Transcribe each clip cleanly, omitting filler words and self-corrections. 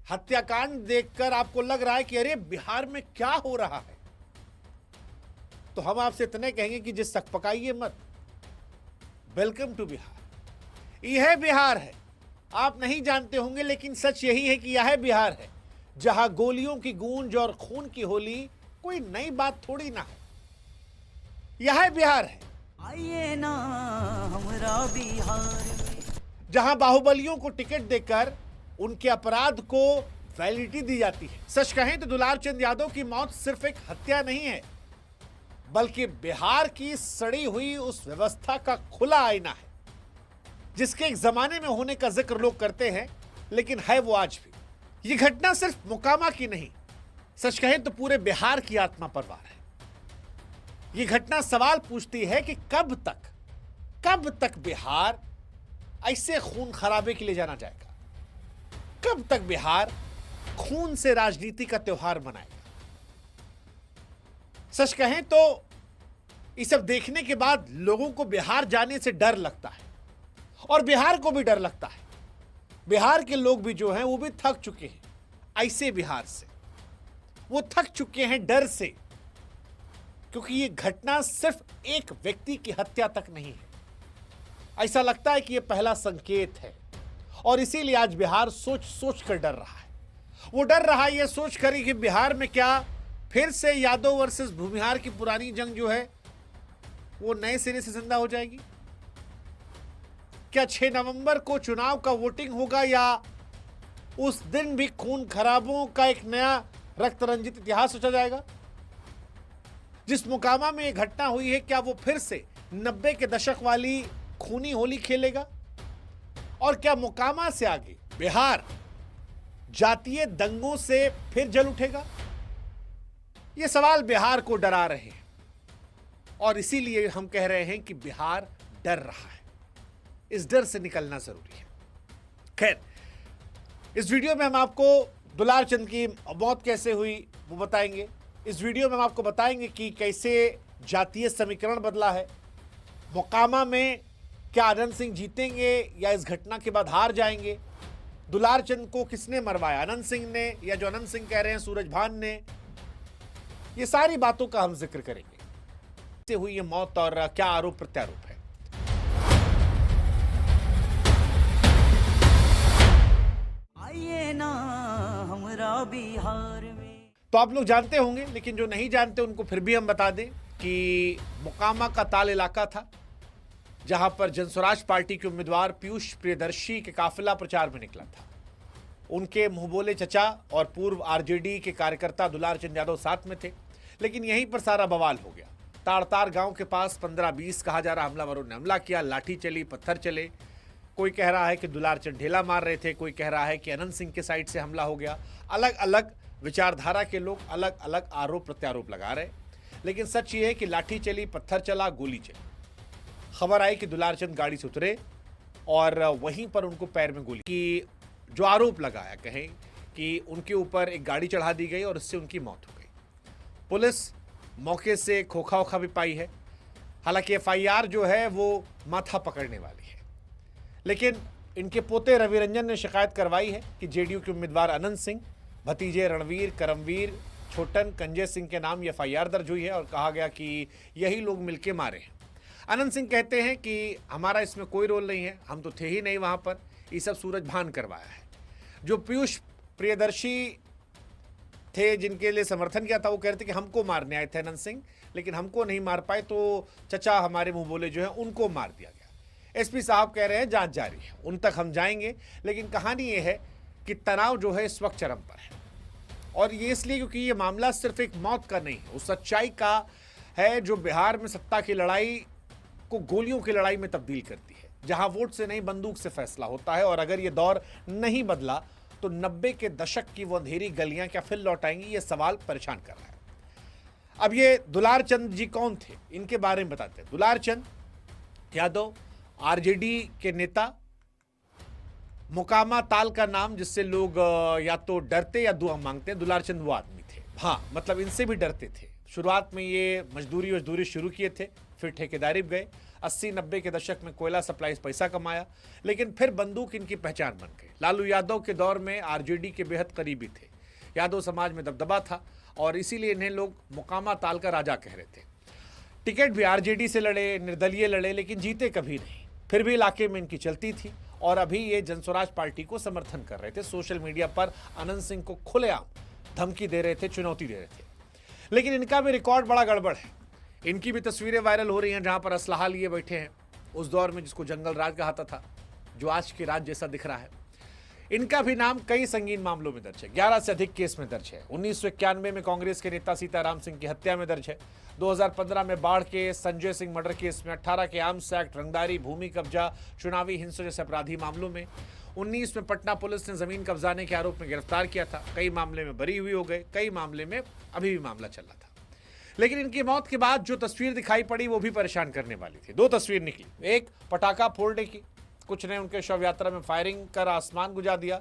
हत्याकांड देखकर आपको लग रहा है कि अरे बिहार में क्या हो रहा है, तो हम आपसे इतने कहेंगे कि जिस सकपकाइए मत। Welcome to Bihar. यह बिहार है, आप नहीं जानते होंगे लेकिन सच यही है कि यह बिहार है जहां गोलियों की गूंज और खून की होली कोई नई बात थोड़ी ना है। यह बिहार है आइए ना हमरा बिहार में। जहां बाहुबलियों को टिकट देकर उनके अपराध को वैलिडिटी दी जाती है। सच कहें तो दुलार चंद यादव की मौत सिर्फ एक हत्या नहीं है, बल्कि बिहार की सड़ी हुई उस व्यवस्था का खुला आईना है जिसके एक जमाने में होने का जिक्र लोग करते हैं, लेकिन है वो आज भी। ये घटना सिर्फ मोकामा की नहीं, सच कहें तो पूरे बिहार की आत्मा पर वार है। ये घटना सवाल पूछती है कि कब तक बिहार ऐसे खून खराबे के लिए जाना जाएगा? कब तक बिहार खून से राजनीति का त्योहार मनाएगा? सच कहें तो ये सब देखने के बाद लोगों को बिहार जाने से डर लगता है और बिहार को भी डर लगता है। बिहार के लोग भी जो हैं वो भी थक चुके हैं ऐसे बिहार से। वो थक चुके हैं डर से, क्योंकि ये घटना सिर्फ एक व्यक्ति की हत्या तक नहीं है। ऐसा लगता है कि ये पहला संकेत है और इसीलिए आज बिहार सोच सोच कर डर रहा है। वो डर रहा है ये सोच कर कि बिहार में क्या फिर से यादव वर्सेस भूमिहार की पुरानी जंग जो है वो नए सिरे से जिंदा हो जाएगी? क्या 6 नवंबर को चुनाव का वोटिंग होगा या उस दिन भी खून खराबों का एक नया रक्त रंजित इतिहास सोचा जाएगा? जिस मोकामा में यह घटना हुई है, क्या वो फिर से 90 के दशक वाली खूनी होली खेलेगा? और क्या मोकामा से आगे बिहार जातीय दंगों से फिर जल उठेगा? ये सवाल बिहार को डरा रहे हैं और इसीलिए हम कह रहे हैं कि बिहार डर रहा है। इस डर से निकलना जरूरी है। खैर, इस वीडियो में हम आपको दुलार चंद की मौत कैसे हुई वो बताएंगे। इस वीडियो में हम आपको बताएंगे कि कैसे जातीय समीकरण बदला है। मोकामा में क्या आनंद सिंह जीतेंगे या इस घटना के बाद हार जाएंगे? दुलार चंद को किसने मरवाया, आनंद सिंह ने या जो आनंद सिंह कह रहे हैं सूरजभान ने? ये सारी बातों का हम जिक्र करेंगे। कैसे हुई ये मौत और क्या आरोप प्रत्यारोप है। आइए ना हमरा बिहार में। तो आप लोग जानते होंगे, लेकिन जो नहीं जानते उनको फिर भी हम बता दें कि मोकामा का ताल इलाका था जहां पर जनस्वराज पार्टी के उम्मीदवार पीयूष प्रियदर्शी के काफिला प्रचार में निकला था। उनके मुंहबोले चचा और पूर्व आरजेडी के कार्यकर्ता दुलार चंद यादव साथ में थे, लेकिन यहीं पर सारा बवाल हो गया। ताड़तार गांव के पास 15-20 कहा जा रहा हमलावरों ने हमला किया, लाठी चली, पत्थर चले। कोई कह रहा है कि दुलार चंद ढेला मार रहे थे, कोई कह रहा है कि अनंत सिंह के साइड से हमला हो गया। अलग अलग विचारधारा के लोग अलग अलग आरोप प्रत्यारोप लगा रहे, लेकिन सच ये है कि लाठी चली, पत्थर चला, गोली चली। खबर आई कि दुलार चंद गाड़ी से उतरे और वहीं पर उनको पैर में गोली की। जो आरोप लगाया, कहें कि उनके ऊपर एक गाड़ी चढ़ा दी गई और इससे उनकी मौत हो गई। पुलिस मौके से खोखा ओखा भी पाई है। हालांकि एफआईआर जो है वो माथा पकड़ने वाली है, लेकिन इनके पोते रवि रंजन ने शिकायत करवाई है कि जेडीयू के उम्मीदवार अनंत सिंह, भतीजे रणवीर, करमवीर, छोटन, कंजय सिंह के नाम एफआईआर दर्ज हुई है और कहा गया कि यही लोग मिलकर मारे हैं। अनंत सिंह कहते हैं कि हमारा इसमें कोई रोल नहीं है, हम तो थे ही नहीं वहाँ पर, ये सब सूरजभान करवाया है। जो पीयूष प्रियदर्शी थे जिनके लिए समर्थन किया था, वो कहते कि हमको मारने आए थे अनंत सिंह, लेकिन हमको नहीं मार पाए तो चचा हमारे मुंह बोले जो है उनको मार दिया गया। एसपी साहब कह रहे हैं जांच जारी है, उन तक हम जाएंगे। लेकिन कहानी ये है कि तनाव जो है इस वक्त चरम पर है, और ये इसलिए क्योंकि ये मामला सिर्फ एक मौत का नहीं है, उस सच्चाई का है जो बिहार में सत्ता की लड़ाई को गोलियों की लड़ाई में तब्दील करती है, जहां वोट से नहीं बंदूक से फैसला होता है। और अगर ये दौर नहीं बदला तो 90 के दशक की वो अंधेरी गलियां क्या फिर लौट आएंगी? ये सवाल परेशान कर रहा है। अब ये दुलार चंद जी कौन थे, इनके बारे में बताते हैं। दुलार चंद यादव आरजेडी के नेता, मोकामा ताल का नाम जिससे लोग या तो डरते या दुआ मांगते हैं। दुलार चंद वो आदमी थे, हाँ, मतलब इनसे भी डरते थे। शुरुआत में ये मजदूरी शुरू किए थे, फिर ठेकेदारी गए, 80-90 के दशक में कोयला सप्लाई पैसा कमाया, लेकिन फिर बंदूक इनकी पहचान बन गई। लालू यादव के दौर में आरजेडी के बेहद करीबी थे, यादव समाज में दबदबा था और इसीलिए इन्हें लोग मुकामा ताल का राजा कह रहे थे। टिकट भी आरजेडी से लड़े, निर्दलीय लड़े, लेकिन जीते कभी नहीं। फिर भी इलाके में इनकी चलती थी और अभी ये जनस्वराज पार्टी को समर्थन कर रहे थे। सोशल मीडिया पर अनंत सिंह को खुलेआम धमकी दे रहे थे, चुनौती दे रहे थे। लेकिन इनका भी रिकॉर्ड बड़ा गड़बड़ है। इनकी भी तस्वीरें वायरल हो रही हैं जहां पर असलहा लिए बैठे हैं, उस दौर में जिसको जंगल राज कहा था, जो आज के राज जैसा दिख रहा है। इनका भी नाम कई संगीन मामलों में दर्ज है, 11 से अधिक केस में दर्ज है। 1991 में कांग्रेस के नेता सीताराम सिंह की हत्या में दर्ज है। 2015 में बाढ़ के संजय सिंह मर्डर केस में, 18 के आर्म्स एक्ट, रंगदारी, भूमि कब्जा, चुनावी हिंसा जैसे अपराधी मामलों में, 19 में पटना पुलिस ने जमीन कब्जाने के आरोप में गिरफ्तार किया था। कई मामले में बरी हुई हो गए, कई मामले में अभी भी मामला चल रहा था। लेकिन इनकी मौत के बाद जो तस्वीर दिखाई पड़ी वो भी परेशान करने वाली थी। 2 तस्वीर निकली, एक पटाखा फोड़ने की, कुछ ने उनके शव यात्रा में फायरिंग कर आसमान गुजा दिया,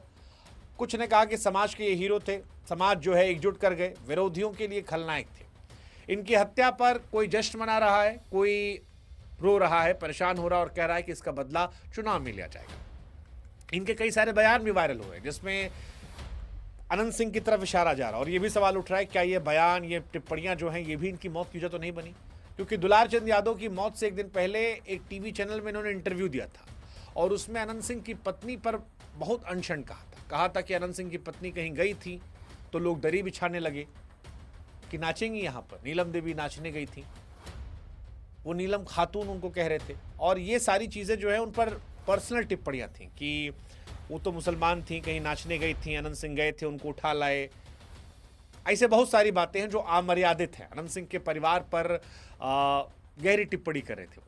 कुछ ने कहा कि समाज के ये हीरो थे, समाज जो है एकजुट कर गए, विरोधियों के लिए खलनायक थे। इनकी हत्या पर कोई जश्न मना रहा है, कोई रो रहा है, परेशान हो रहा है और कह रहा है कि इसका बदला चुनाव में लिया जाएगा। इनके कई सारे बयान भी वायरल हुए जिसमें अनंत सिंह की तरफ इशारा जा रहा है और ये भी सवाल उठ रहा है क्या ये बयान, ये टिप्पणियां जो हैं ये भी इनकी मौत की वजह तो नहीं बनी? क्योंकि दुलार चंद यादव की मौत से एक दिन पहले एक टीवी चैनल में इन्होंने इंटरव्यू दिया था और उसमें अनंत सिंह की पत्नी पर बहुत अनशन कहा था कि अनंत सिंह की पत्नी कहीं गई थी तो लोग दरी बिछाने लगे कि नाचेंगी यहाँ पर। नीलम देवी नाचने गई थी, वो नीलम खातून उनको कह रहे थे और ये सारी चीज़ें जो है उन पर पर्सनल टिप्पणियाँ थी कि वो तो मुसलमान थी, कहीं नाचने गई थी, अनंत सिंह गए थे, उनको उठा लाए। ऐसे बहुत सारी बातें हैं जो अमर्यादित हैं। अनंत सिंह के परिवार पर गहरी टिप्पणी कर रहे थे।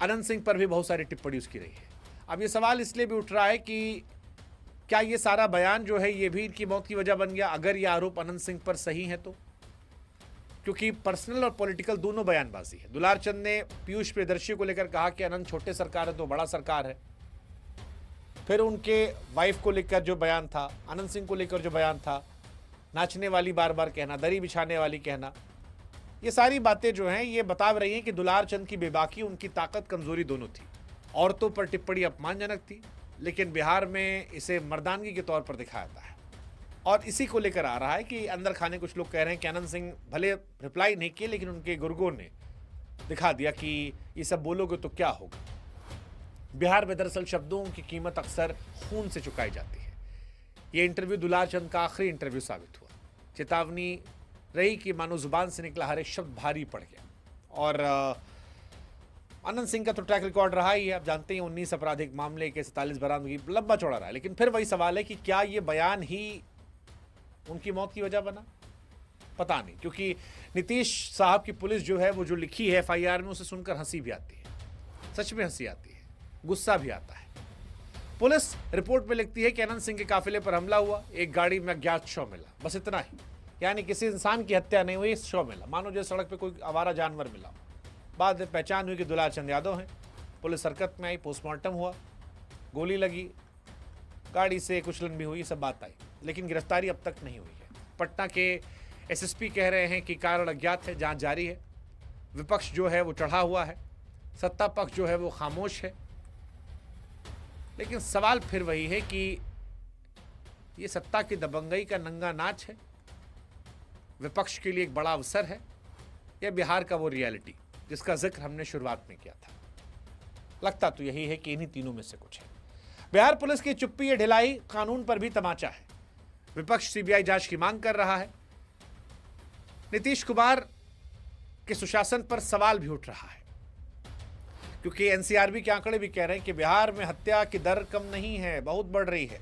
अनंत सिंह पर भी बहुत सारी टिप्पणी उसकी रही है। अब ये सवाल इसलिए भी उठ रहा है कि क्या ये सारा बयान जो है ये भी इनकी मौत की वजह बन गया, अगर ये आरोप अनंत सिंह पर सही है तो? क्योंकि पर्सनल और पॉलिटिकल दोनों बयानबाजी है। दुलार चंद ने पीयूष प्रियदर्शी को लेकर कहा कि अनंत छोटे सरकार है तो बड़ा सरकार है। फिर उनके वाइफ को लेकर जो बयान था, अनंत सिंह को लेकर जो बयान था, नाचने वाली बार बार कहना, दरी बिछाने वाली कहना, ये सारी बातें जो हैं ये बता रही हैं कि दुलार चंद की बेबाकी, उनकी ताकत, कमजोरी दोनों थी। औरतों पर टिप्पणी अपमानजनक थी, लेकिन बिहार में इसे मर्दानगी के तौर पर दिखाया जाता है और इसी को लेकर आ रहा है कि अंदर खाने कुछ लोग कह रहे हैं कि अनंत सिंह भले रिप्लाई नहीं किए लेकिन उनके गुर्गों ने दिखा दिया कि ये सब बोलोगे तो क्या होगा। बिहार में दरअसल शब्दों की कीमत अक्सर खून से चुकाई जाती है। ये इंटरव्यू दुलार चंद का आखिरी इंटरव्यू साबित हुआ। चेतावनी रही कि मानो जुबान से निकला हर एक शब्द भारी पड़ गया। और अनंत सिंह का तो ट्रैक रिकॉर्ड रहा ही है, आप जानते हैं 19 आपराधिक मामले के 47 बरामदगी, लंबा चौड़ा रहा है। लेकिन फिर वही सवाल है कि क्या ये बयान ही उनकी मौत की वजह बना? पता नहीं, क्योंकि नीतीश साहब की पुलिस जो है वो जो लिखी है FIR में, उसे सुनकर हंसी भी आती है, सच में हंसी आती है, गुस्सा भी आता है। पुलिस रिपोर्ट में लिखती है कि अनंत सिंह के काफिले पर हमला हुआ, एक गाड़ी में अज्ञात शव मिला, बस इतना ही। यानी किसी इंसान की हत्या नहीं हुई, शव मिला, मानो जैसे सड़क पे कोई आवारा जानवर मिला। बाद में पहचान हुई कि दुलार चंद यादव हैं। पुलिस हरकत में आई, पोस्टमार्टम हुआ, गोली लगी, गाड़ी से कुचलन भी हुई, सब बात आई, लेकिन गिरफ्तारी अब तक नहीं हुई है। पटना के SSP कह रहे हैं कि कारण अज्ञात है, जांच जारी है। विपक्ष जो है वो चढ़ा हुआ है, सत्ता पक्ष जो है वो खामोश है। लेकिन सवाल फिर वही है कि ये सत्ता की दबंगई का नंगा नाच है, विपक्ष के लिए एक बड़ा अवसर है, या बिहार का वो रियलिटी जिसका जिक्र हमने शुरुआत में किया था? लगता तो यही है कि इन्हीं तीनों में से कुछ है। बिहार पुलिस की चुप्पी या ढिलाई कानून पर भी तमाचा है। विपक्ष CBI जांच की मांग कर रहा है। नीतीश कुमार के सुशासन पर सवाल भी उठ रहा है, क्योंकि NCRB के आंकड़े भी कह रहे हैं कि बिहार में हत्या की दर कम नहीं है, बहुत बढ़ रही है।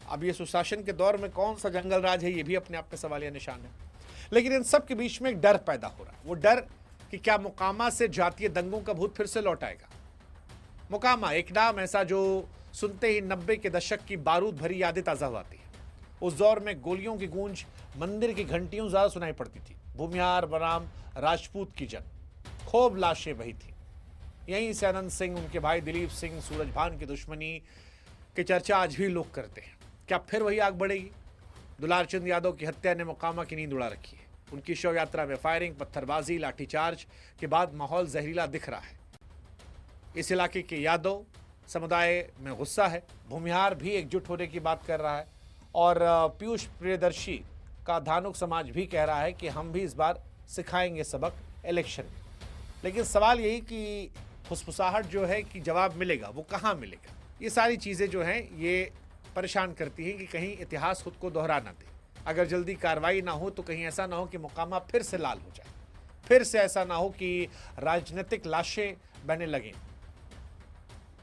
अब ये सुशासन के दौर में कौन सा जंगल राज है, ये भी अपने आप में सवालिया निशान है। लेकिन इन सब के बीच में एक डर पैदा हो रहा है, वो डर कि क्या मोकामा से जातीय दंगों का भूत फिर से लौट आएगा। मोकामा एक नाम ऐसा जो सुनते ही 90 के दशक की बारूद भरी यादें ताज़ा होती है। उस दौर में गोलियों की गूंज, मंदिर की घंटियों ज़्यादा सुनाई पड़ती थी। भूमिहार बनाम राजपूत की जंग, खूब लाशें बही थी। यहीं से अनंत सिंह, उनके भाई दिलीप सिंह, सूरजभान की दुश्मनी की चर्चा आज भी लोग करते हैं। क्या फिर वही आग बढ़ेगी? दुलार चंद यादव की हत्या ने मोकामा की नींद उड़ा रखी है। उनकी शव यात्रा में फायरिंग, पत्थरबाजी, लाठीचार्ज के बाद माहौल जहरीला दिख रहा है। इस इलाके के यादव समुदाय में गुस्सा है। भूमिहार भी एकजुट होने की बात कर रहा है और पीयूष प्रियदर्शी का धानुक समाज भी कह रहा है कि हम भी इस बार सिखाएंगे सबक इलेक्शन में। लेकिन सवाल यही कि फुसफुसाहट जो है कि जवाब मिलेगा वो कहाँ मिलेगा। ये सारी चीज़ें जो हैं ये परेशान करती हैं कि कहीं इतिहास खुद को दोहरा ना दे। अगर जल्दी कार्रवाई ना हो तो कहीं ऐसा ना हो कि मुकामा फिर से लाल हो जाए, फिर से ऐसा ना हो कि राजनीतिक लाशें बहने लगें।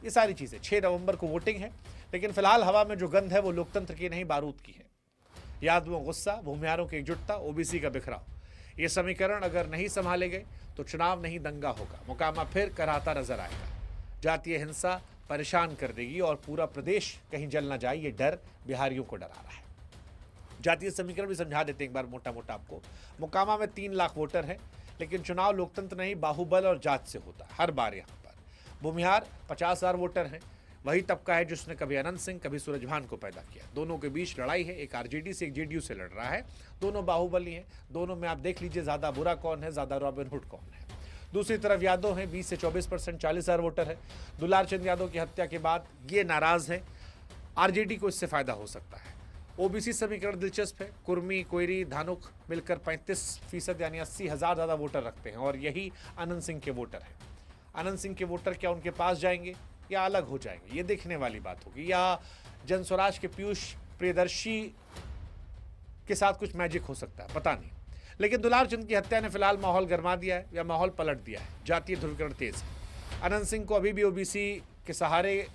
ये सारी चीज़ें 6 नवंबर को वोटिंग है, लेकिन फिलहाल हवा में जो गंध है वो लोकतंत्र की नहीं बारूद की है। यादवों गुस्सा, भूमिहारों की एकजुटता, ओबीसी का बिखराव, ये समीकरण अगर नहीं संभाले गए तो चुनाव नहीं दंगा होगा, मुकामा फिर कराता नजर आएगा। जातीय हिंसा परेशान कर देगी और पूरा प्रदेश कहीं जल ना जाए, ये डर बिहारियों को डरा रहा है। जातीय समीकरण भी समझा देते हैं एक बार मोटा मोटा आपको। मुकामा में 3 लाख वोटर हैं, लेकिन चुनाव लोकतंत्र नहीं बाहुबल और जात से होता है हर बार। यहाँ पर भूमिहार 50,000 वोटर हैं। वही तबका है जिसने कभी अनंत सिंह, कभी सूरजभान को पैदा किया। दोनों के बीच लड़ाई है, एक आरजेडी से एक जेडीयू से लड़ रहा है। दोनों बाहुबली हैं, दोनों में आप देख लीजिए ज़्यादा बुरा कौन है, ज़्यादा रॉबिन हुड कौन है। दूसरी तरफ यादव हैं, 20 से 24%, 40,000 वोटर है। दुलार चंद यादव की हत्या के बाद ये नाराज़ है, आरजेडी को इससे फायदा हो सकता है। ओबीसी समीकरण दिलचस्प है। कुर्मी, कोयरी, धानुक मिलकर 35% यानी 80,000 ज़्यादा वोटर रखते हैं और यही अनंत सिंह के वोटर हैं। अनंत सिंह के वोटर क्या उनके पास जाएंगे या अलग हो जाएंगे, ये देखने वाली बात होगी। या जनस्वराज के पीयूष प्रियदर्शी के साथ कुछ मैजिक हो सकता है, पता नहीं। लेकिन दुलार चंद की हत्या ने फिलहाल माहौल गरमा दिया है या माहौल पलट दिया है। जातीय ध्रुवीकरण तेज है। अनंत सिंह को अभी भी ओबीसी के सहारे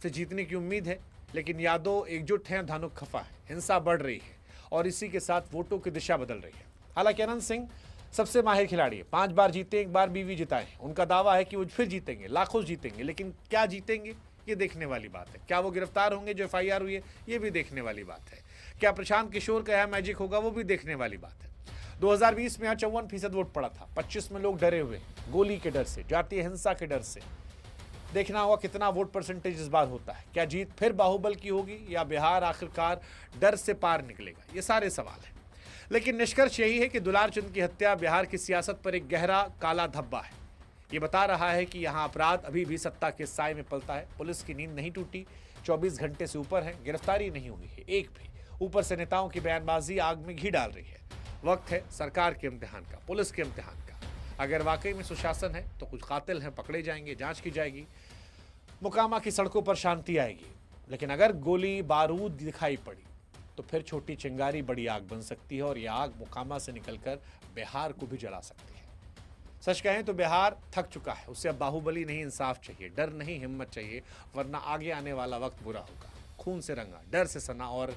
से जीतने की उम्मीद है, लेकिन यादव एकजुट हैं, धानुक खफा है, हिंसा बढ़ रही है और इसी के साथ वोटों की दिशा बदल रही है। हालांकि अनंत सिंह सबसे माहिर खिलाड़ी है, 5 बार जीते, 1 बार बीवी जिताए। उनका दावा है कि वो फिर जीतेंगे, लाखों जीतेंगे, लेकिन क्या जीतेंगे ये देखने वाली बात है। क्या वो गिरफ्तार होंगे जो एफआईआर हुई है, ये भी देखने वाली बात है। क्या प्रशांत किशोर का यह मैजिक होगा, वो भी देखने वाली बात है। 2020 में यहाँ 54% वोट पड़ा था, 25 में लोग डरे हुए, गोली के डर से, जातीय हिंसा के डर से। देखना होगा कितना वोट परसेंटेज इस बार होता है। क्या जीत फिर बाहुबल की होगी या बिहार आखिरकार डर से पार निकलेगा, ये सारे सवाल हैं। लेकिन निष्कर्ष यही है कि दुलार चंद की हत्या बिहार की सियासत पर एक गहरा काला धब्बा है। ये बता रहा है कि यहाँ अपराध अभी भी सत्ता के साए में पलता है। पुलिस की नींद नहीं टूटी, 24 घंटे से ऊपर है, गिरफ्तारी नहीं हुई है एक भी। ऊपर से नेताओं की बयानबाजी आग में घी डाल रही है। वक्त है सरकार के इम्तिहान का, पुलिस के इम्तिहान का। अगर वाकई में सुशासन है तो कुछ कातिल हैं, पकड़े जाएंगे, जांच की जाएगी, मुकामा की सड़कों पर शांति आएगी। लेकिन अगर गोली बारूद दिखाई पड़ी तो फिर छोटी चिंगारी बड़ी आग बन सकती है और यह आग मुकामा से निकलकर बिहार को भी जला सकती है। सच कहें तो बिहार थक चुका है, उसे अब बाहुबली नहीं इंसाफ चाहिए, डर नहीं हिम्मत चाहिए, वरना आगे आने वाला वक्त बुरा होगा। खून से रंगा, डर से सना और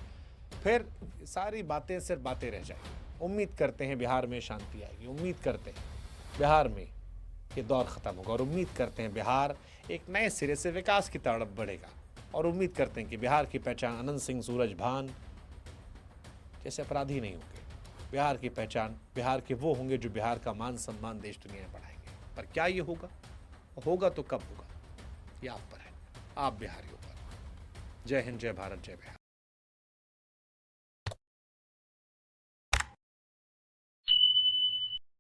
फिर सारी बातें सिर्फ बातें रह जाएंगी। उम्मीद करते हैं बिहार में शांति आएगी, उम्मीद करते हैं बिहार में ये दौर ख़त्म होगा और उम्मीद करते हैं बिहार एक नए सिरे से विकास की तरफ बढ़ेगा। और उम्मीद करते हैं कि बिहार की पहचान अनंत सिंह, सूरजभान जैसे अपराधी नहीं होंगे। बिहार की पहचान बिहार के वो होंगे जो बिहार का मान सम्मान देश दुनिया में बढ़ाएंगे। पर क्या ये होगा? होगा तो कब होगा, ये आप पर है, आप बिहारियों पर। जय हिंद, जय भारत, जय बिहार।